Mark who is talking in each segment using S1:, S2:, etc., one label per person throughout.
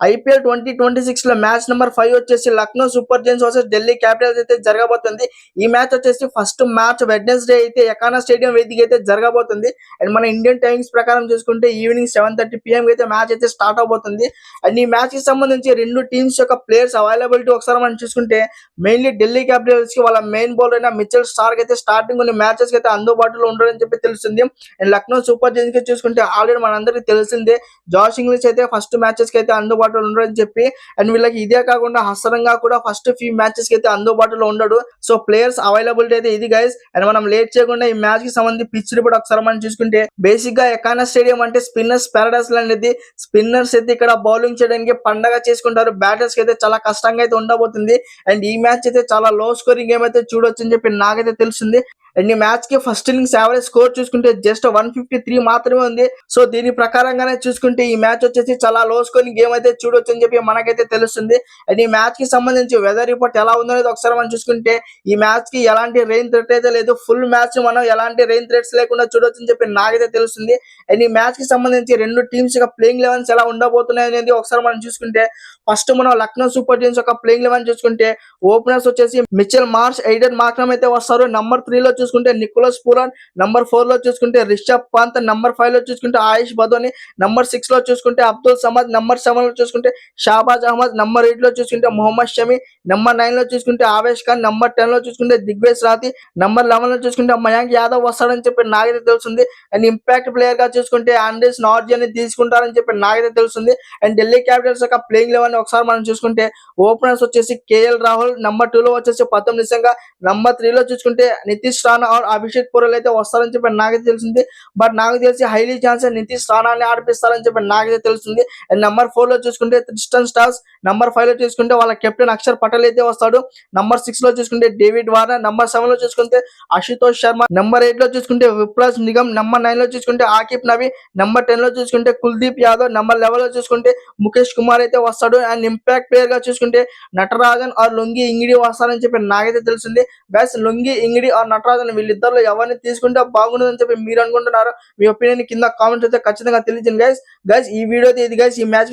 S1: IPL 2026 లో match number 5 వచ్చేసి Lucknow super Giants versus Delhi Capitals అయితే జరగబోతుంది. ఈ మ్యాచ్ వచ్చేసి ఫస్ట్ మ్యాచ్ వెడ్నెస్డే అయితే ఎకానా స్టేడియం వేదిక అయితే జరగబోతుంది. అండ్ మన ఇండియన్ టైమ్స్ ప్రకారం చూసుకుంటే ఈవినింగ్ 7:30 PM అయితే మ్యాచ్ అయితే స్టార్ట్ అవబోతుంది. అండ్ ఈ మ్యాచ్ కి సంబంధించి రెండు టీమ్స్ యొక్క ప్లేయర్స్ అవైలబిలిటీ ఒకసారి మనం చూసుకుంటే మెయిన్లీ ఢిల్లీ క్యాపిటల్స్ కి వాళ్ళ మెయిన్ బౌలర్ అయిన మిచెల్ స్టార్క్ అయితే స్టార్టింగ్ కొన్ని మ్యాచెస్ అయితే అందుబాటులో ఉండడని చెప్పి తెలుస్తుంది. అండ్ లక్నో సూపర్ జైంట్స్ కి చూసుకుంటే ఆల్రెడీ మనందరికీ తెలిసిందే జాష్ ఇంగ్లీష్ అయితే ఫస్ట్ మ్యాచెస్ కి అయితే అందుబాటులో ఉండడని చెప్పి, అండ్ వీళ్ళకి ఇదే కాకుండా హసరంగా కూడా ఫస్ట్ ఫ్యూ మ్యాచెస్ కి అయితే అందుబాటులో ఉండడు. సో ప్లేయర్స్ అవైలబిలిటీ అయితే ఇది గైస్. అండ్ మనం లేట్ చేయకుండా ఈ మ్యాచ్ కి సంబంధించి పిచ్ రిపోర్ట్ ఒకసారి మనం చూసుకుంటే బేసిక్ గా ఎకానా స్టేడియం అంటే స్పిన్నర్స్ పారడైస్ అనేది స్పిన్నర్స్ అయితే ఇక్కడ బౌలింగ్ చేయడానికి పండగ చేసుకుంటారు. బ్యాటర్స్ కి అయితే చాలా కష్టంగా అయితే ఉండబోతుంది. అండ్ ఈ మ్యాచ్ అయితే చాలా లో స్కోరింగ్ గేమ్ అయితే చూడొచ్చు అని చెప్పి నాకైతే తెలుస్తుంది. అండ్ ఈ మ్యాచ్ కి ఫస్ట్ ఇన్నింగ్స్ యావరేజ్ స్కోర్ చూసుకుంటే జస్ట్ 153 మాత్రమే ఉంది. సో దీని ప్రకారంగానే చూసుకుంటే ఈ మ్యాచ్ వచ్చేసి చాలా లో స్కోరింగ్ గేమ్ అయితే చూడొచ్చు అని చెప్పి మనకైతే తెలుస్తుంది. అండ్ ఈ మ్యాచ్ కి సంబంధించి వెదర్ రిపోర్ట్ ఎలా ఉందనేది ఒకసారి మనం చూసుకుంటే ఈ మ్యాచ్ కి ఎలాంటి రెయిన్ థ్రెట్ అయితే లేదు. ఫుల్ మ్యాచ్ మనం ఎలాంటి రెయిన్ థ్రెట్స్ లేకుండా చూడొచ్చు అని చెప్పి నాకైతే తెలుస్తుంది. అండ్ ఈ మ్యాచ్ కి సంబంధించి రెండు టీమ్స్ యొక్క ప్లేయింగ్ లెవెన్స్ ఎలా ఉండబోతున్నాయి అనేది ఒకసారి మనం చూసుకుంటే ఫస్ట్ మనం లక్నో సూపర్ జైంట్స్ యొక్క ప్లేయింగ్ లెవెన్ చూసుకుంటే ఓపెనర్స్ వచ్చేసి మిచెల్ మార్ష్, ఎయిడెన్ మార్క్రమ్ అయితే వస్తారు. నంబర్ 3 లో చూసుకుంటే నికోలస్ పూరన్, నంబర్ 4 లో చూసుకుంటే రిషబ్ పంత్, నంబర్ 5 లో చూసుకుంటే ఆయుష్ బదోని, నంబర్ 6 లో చూసుకుంటే అబ్దుల్ సమద్, నంబర్ 7 లో చూసుకుంటే షాబాజ్ అహ్మద్, నంబర్ 8 లో చూసుకుంటే మొహమ్మద్ షమి, నంబర్ 9 లో చూసుకుంటే ఆవేష్ ఖాన్, నంబర్ 10 లో చూసుకుంటే దిగ్వేజ్ రాతి, నంబర్ 11 లో చూసుకుంటే మయాంక్ యాదవ్ వస్తాడని చెప్పి నాకైతే తెలుస్తుంది. అండ్ ఇంపాక్ట్ ప్లేయర్ గా చూసుకుంటే ఆండ్రెస్ నార్జీ అని తీసుకుంటారని చెప్పి నాకైతే తెలుస్తుంది. అండ్ ఢిల్లీ క్యాపిటల్స్ యొక్క ప్లేయింగ్ లెవెన్ ఒకసారి మనం చూసుకుంటే ఓపెనర్స్ వచ్చేసి కేఎల్ రాహుల్, నంబర్ 2 లో వచ్చేసి పతం నిశంగా, నంబర్ 3 లో చూసుకుంటే నితీష్ రాణా ఆర్ అభిషేక్ పురోల్ అయితే వస్తారని చెప్పి నాకైతే తెలిసింది. బట్ నాకు తెలిసి హైలీ ఛాన్స్ నితీష్ రాణాని ఆడిపిస్తారని చెప్పి నాకైతే తెలుస్తుంది. అండ్ నంబర్ 4 లో చూసుకుంటే త్రిస్టన్ స్టార్స్, నంబర్ 5 లో చూసుకుంటే వాళ్ళ కెప్టెన్ అక్షర్ పటేల్ అయితే వస్తాడు. నంబర్ 6 లో చూసుకుంటే డేవిడ్ వార్నర్, నంబర్ 7 లో చూసుకుంటే అశుతోష్ శర్మ, నంబర్ 8 లో చూసుకుంటే విప్లాస్ నిగమ్, నంబర్ 9 లో చూసుకుంటే ఆకిబ్ నబీ, నంబర్ 10 లో చూసుకుంటే కుల్దీప్ యాదవ్, నంబర్ 11 లో చూసుకుంటే ముఖేష్ కుమార్ అయితే వస్తాడు. అండ్ ఇంపాక్ట్ ప్లేయర్ గా చూసుకుంటే నటరాజన్ ఆర్ లొంగి ఇంగిడి వస్తారని చెప్పి నాకైతే తెలిసింది. గైస్ లొంగి ఇంగిడి ఆర్ నటరాజన్ వీళ్ళిద్దరిలో ఎవరిని తీసుకుంటే బాగుంటుందని చెప్పి మీరు అనుకుంటున్నారు? మీ ఒపీనియన్ కింద కామెంట్స్ అయితే ఖచ్చితంగా తెలియజేయండి గైస్. గైస్ ఈ వీడియో అయితే ఇది గైస్ ఈ మ్యాచ్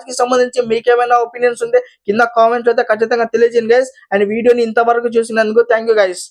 S1: కి సంబంధించి మీకేమైనా ఒపీనియన్స్ ఉంటే కింద కామెంట్స్ అయితే ఖచ్చితంగా తెలియజేయండి గైస్. అండ్ వీడియోని ఇంతవరకు చూసినందుకు థ్యాంక్ యూ గైస్.